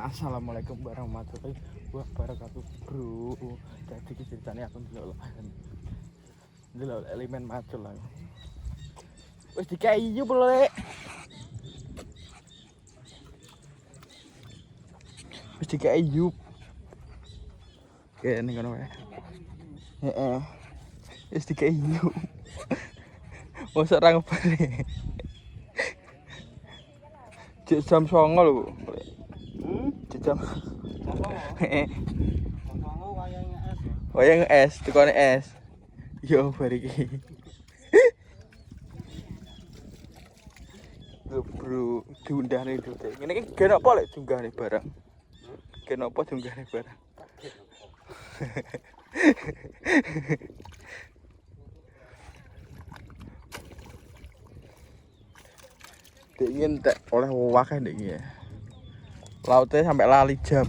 Assalamualaikum warahmatullahi wabarakatuh, bro. Jadi ceritanya aku ndelok elemen macul lah. Wis dikai yo boleh. Wis dikai yo. Kene ngono wae. Heeh. Wis dikai yo. Mosok ra ngebare. Jam 09.00 lho. Jam. Heeh. Wayang es, tukane es. Yo bariki. Bro, diundahne itu. Ngene iki gen apa lek diunggahne barang? Gen apa diunggahne barang? Dek ingin tak oleh wakeh dek iki ya. Lautnya sampai lali jam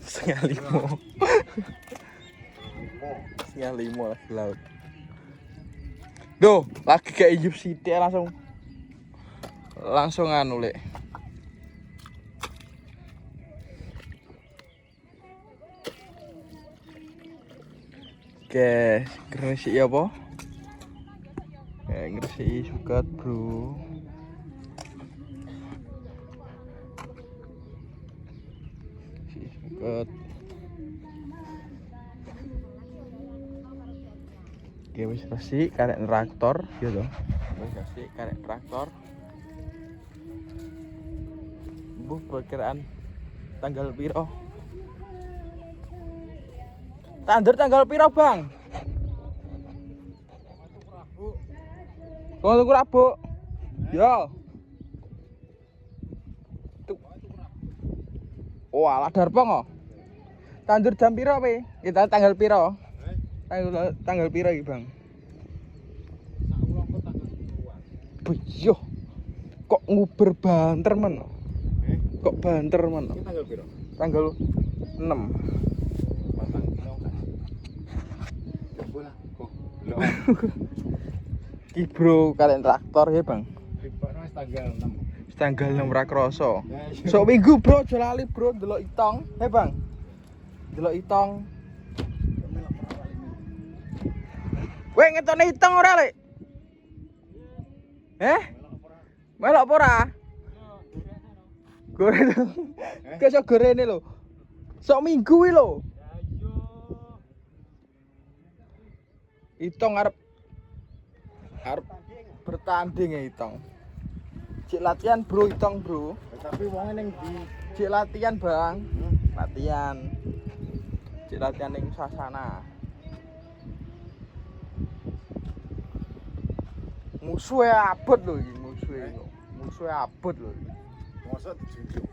4:30. 5:30 lagi laut. Duh, lagi kayak Ijup City langsung anu lek. Oke, ngresiki apa? Ngresiki suket, bro. Suket. Oke, wis resik karek traktor, gitu. Wis resik karek traktor. Bu perkiraan tanggal piro? Tandur tanggal piro, Bang? Kok tuku Rabu? Yo. Oh, alah darpong kok. Tandur jam piro kowe? Kita tanggal piro? Tanggal piro iki, Bang? Buyuh. Kok nguber banter men? Kok banter men? Tanggal piro? Tanggal 6. Patang kilo kan. Coba lah. Kok. Lho. Ki bro, kalian traktor ya, Bang. Ribakno wis tanggal 6. Wis tanggal 6 ra kroso. Sok minggu, Bro, aja lali, Bro, delok itong. He, Bang. Delok itong. Weh, ngetone itong ora, Lek? Melok apa ora? Goreng. Kesok gorene lho. Sok minggu kuwi lho. Itong arep bertanding ya itong. Cik latihan, Bro, itong, Bro. Tapi wonge ning ndi? Cik latihan, Bang. Latihan. Cik latihan ning Sasana. Musuhnya abot lho iki, musuhnya abot lho iki. Mosok dijunjung.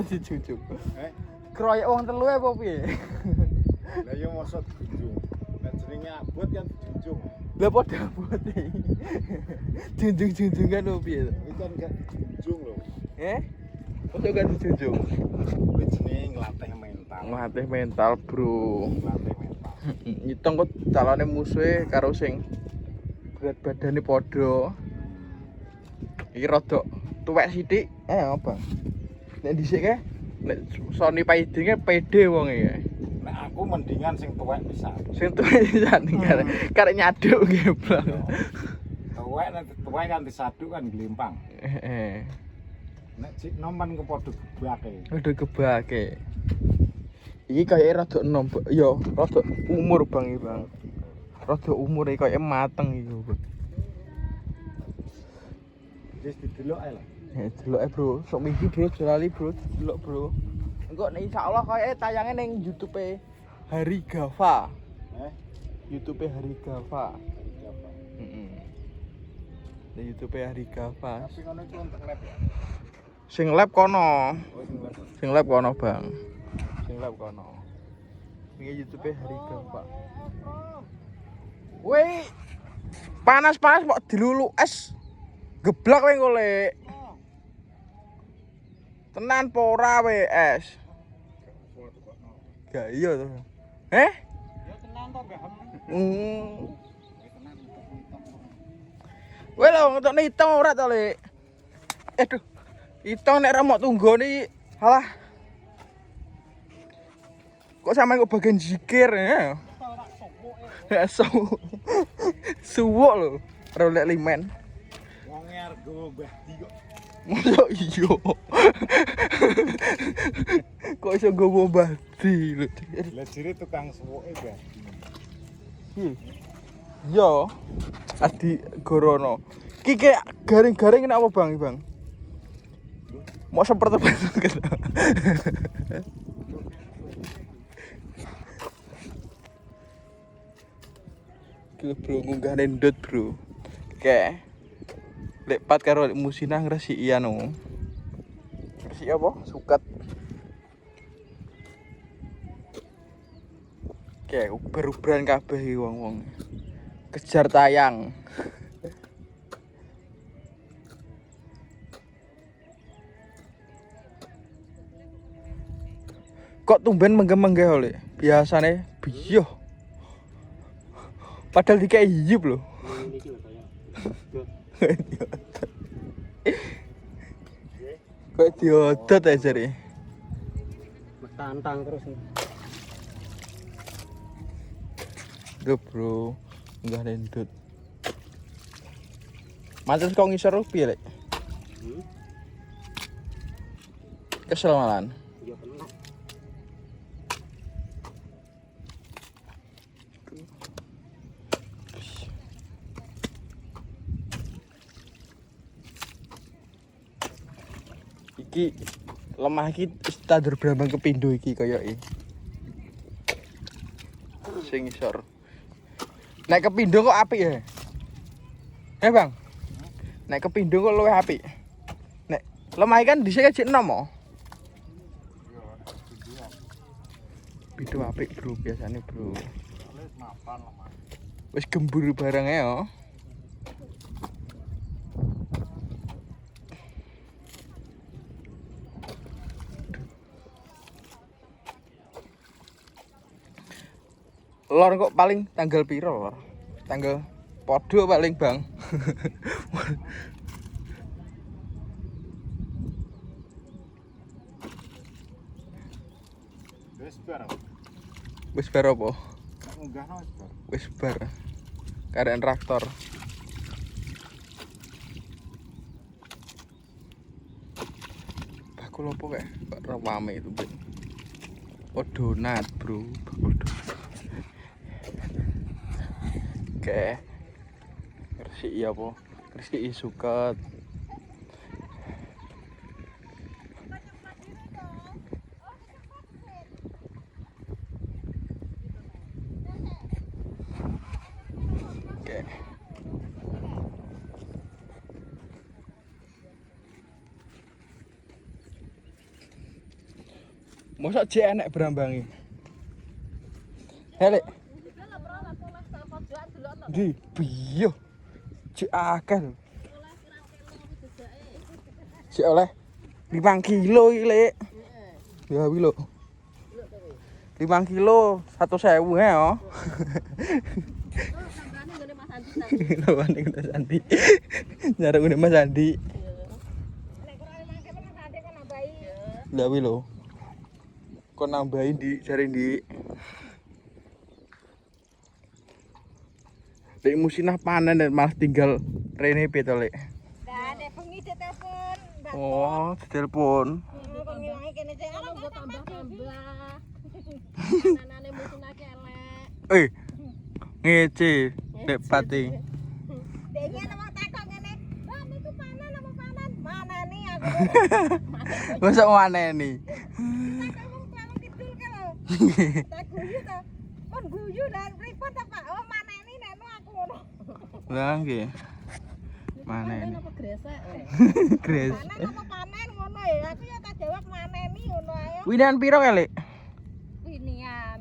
Dijunjung. Kroyok Wong telu e apa piye? Lah ya mosok dijunjung. Nek jenenge abot kan dijunjung. Lah padha abot iki. Junjung-junjungan opo piye? Iki kan gak dijunjung lho. Kok gak dijunjung? Kuwi jenenge nglatih mental. Nglatih mental, Bro. Nglatih mental. Nyitong kok calone musuhe karo sing berat badane padha. Iki rada tuwek sithik. Apa? Nek dhisik ke nek Sony Paidinge pede wong iki. Nek aku mendingan sing tuwek pisan. Sing tuwek pisan karek nyaduk geblok. Tuwek nek tuwek kan disaduk kan glempang. Nek cik nomen kepodo gebake. Udah gebake. Iki kaya rada enom, yo rada umur Bang iki, Bang. Rada umure kaya mateng iki, Bro. Wis didelok ae lah. Delok Bro, sok minggu Bro, jolali Bro, delok Bro. Engko nek insyaallah kaya tayange ning YouTube Hari Gava. YouTube Hari Gava. Heeh. Ning YouTube Hari Gava. Tapi ngono iku untuk lab ya. Sing lab kono. Oh, sing lab. Sing lab kono, Bang. Sing lab kono. Ini YouTube Hari Gava. Woi. Panas-panas kok dilulu es. Geblak kowe golek. Tenan po ora we es. Gak iya to. Ya tenan to, Mbah. Kowe lho ngetokne hitam ora to, Lek? Aduh. Itu nek remok tunggone halah. Kok sampean kok bagian zikir ya? Ya suwuk lho. Rolek limen. Wong argo mbahdi kok. Mosok iya. Kok iso nggowo mbahdi lho. Lah jere tukang suwuke mbahdi. Iya. Adi Gorono. Ki garing-garing nek apa Bang, Bang? Mau seperti itu. Gila bro, ngunggah nendot bro. Oke. Lepat karo Musinah ngresiki anu. Ngresiki apa? Suket. Oke, uber-uberan kabeh iki wong-wong. Kejar tayang. Kok tumben menggem-menggeh oleh? Biasane biyo. Padahal dikai hijib lho. Kok diodot aja jare. Tantang terus. Duh bro, enggak nendut. Mantes kok ngisor piye lek? Kesel malan. Ya kena. Iki lemah iki standar Brambang Kepindo iki koyoke. Sing ngisor. Nek Kepindo kok apik ya? Bang. Nek Kepindo kok luwih apik. Nek lemah kan dhisik jek 6 oh. Pindo apik bro biasane bro. Wis mapan lemah. Wis gembur barangnya ya. Lor kok paling tanggal piro lor? Tanggal podo paling Bang. Wis bar. Wis bar apa? Munggahno wis bar. Wis bar. Karek traktor. Bakul apa kayak? Kok rame itu, Ben. Oh donat, bro. Bakul donat. Oke. Resiki apa? Resiki suket. Oke. Mosok jek enek Brambangi. Helek. Di biyo. Jek akeh. Jek oleh 5 kilo iki, Lek. Ya wi lho. 5 kilo 1.000 ya. Lawan ning Mas Andi. Nyarek ngene Mas Andi. Nek kurang 5 kilo Mas Andi kan nambahi. Lah wi lho. Kok nambahin di jare ndi. Lek Musinah panen dan malah tinggal rene peto lek. Lah nek bengi ditelepon Mbak. Oh, ditelepon. Bengi wae kene cek ana Mbok tambah-tambah. Anane musim akeh elek. Ngece nek pati. Dene ana wong takok ngene. Wah niku panen apa panen? Manani aku. Mosok maneni. Takok wong tuang kidul ke lho. Tak guyu to. Kon guyu dan pripun to Pak? Oh maneni nek aku ngono. Lah nggih. Maneni. Apa gresek? Gres. Panen apa panen ngono ya. Aku ya tak jawab maneni ngono ae. Winan piro kali? Winian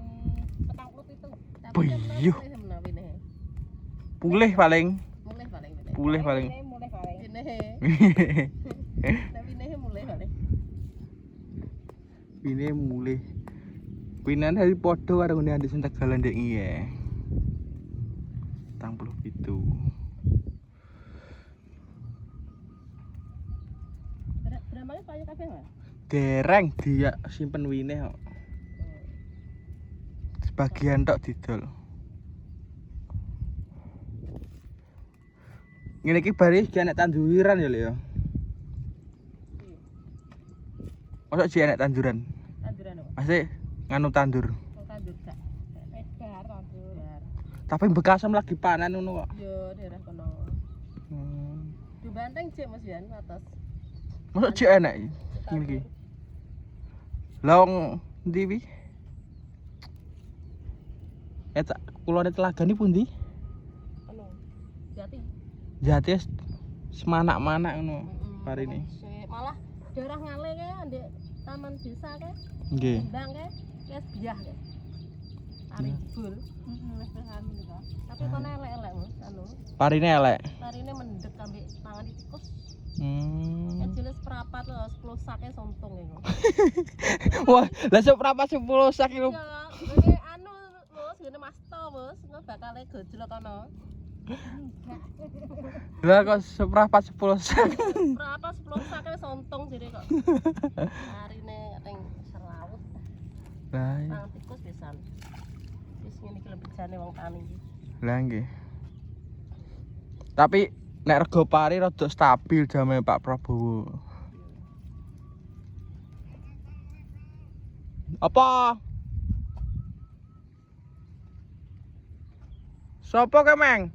47. Buyuh. Pulih paling. Mulih paling. Pulih paling. Mulai paling. Winehe. Winehe mulih paling. Ini mulih. Winan hari podo karo ngene andi sing Tegalan ndek ngiye. 47. Namanya payu kabeh enggak? Dereng dia simpen wine kok. Sebagian tok didol. Ngene iki bari iki enek tanduran ya, Lek ya. Masa iki enek tanduran? Tanduran apa? Pasti nganu tandur. Oh, tandur gak. Edar tandur. Tapi bekasem lagi panen ngono kok. Yo daerah kono. Di Banteng cek Mas Yan atas. Masa iki enek iki? Ngene iki. Long ndi wi? Eta kulone telagane pundi? Kono. Jati. Jati semanak-manak ngono parine. Malah daerah ngale kae ndek taman desa kae. Nggih. Bang kae wis biah kae. Ari jebul. Wis anu nika. Tapi kono elek-elek Mas anu. Parine elek. Parine mendek ambek tangan tikus. Hmm. Jelas perapat lho 10 sake sontong iku. Wah, lah seberapa 10 sak itu? Ya, ngene anu Mas, ngene Mas To, Mas, engko bakal gojlok kono. Lah kok seberapa 10 sak? Berapa 10 sak sontong jere kok. Harine kateng selaut. Lah iya. Tangan tikus pisan. Wis ngene iki lebejane wong tani iki. Lah nggih. Tapi nek rego pari rada stabil jame Pak Prabowo. Apa? Sopo ke, Meng?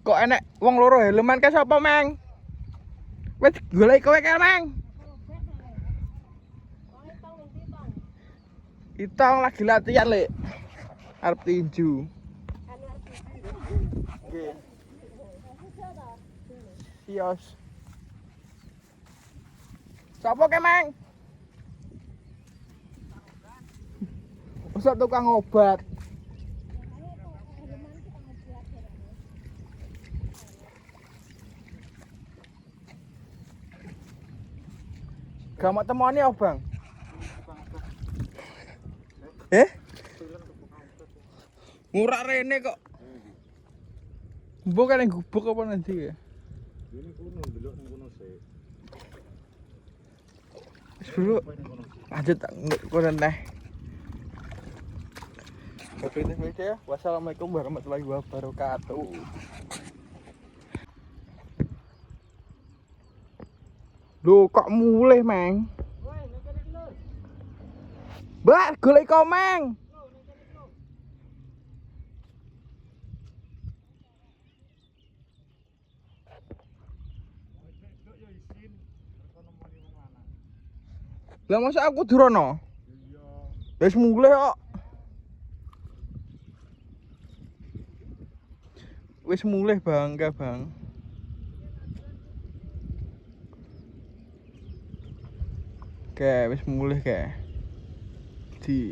Kok enek wong loro helman ke sapa, Meng? Wis golek kowe ke, Meng? Itong lagi latihan, Lek. Arep tinju. Nggih. Sios. Sapa ke, Meng? Usah tukang obat. Gak mau temoni ya, Bang? Ngurak rene kok. Mbok kan yang gubuk apa nanti ya? Ini kuno delok nang kono sik. Wis dulu. Lanjut kono neh. Oke, ya. Wassalamualaikum warahmatullahi wabarakatuh. Loh, kok mulih, Meng? Mbak, golek komeng. Lah masa aku durono? Iya. Wis mulih kok. Wis mulih bangga, Bang. Oke, wis mulih kae. Di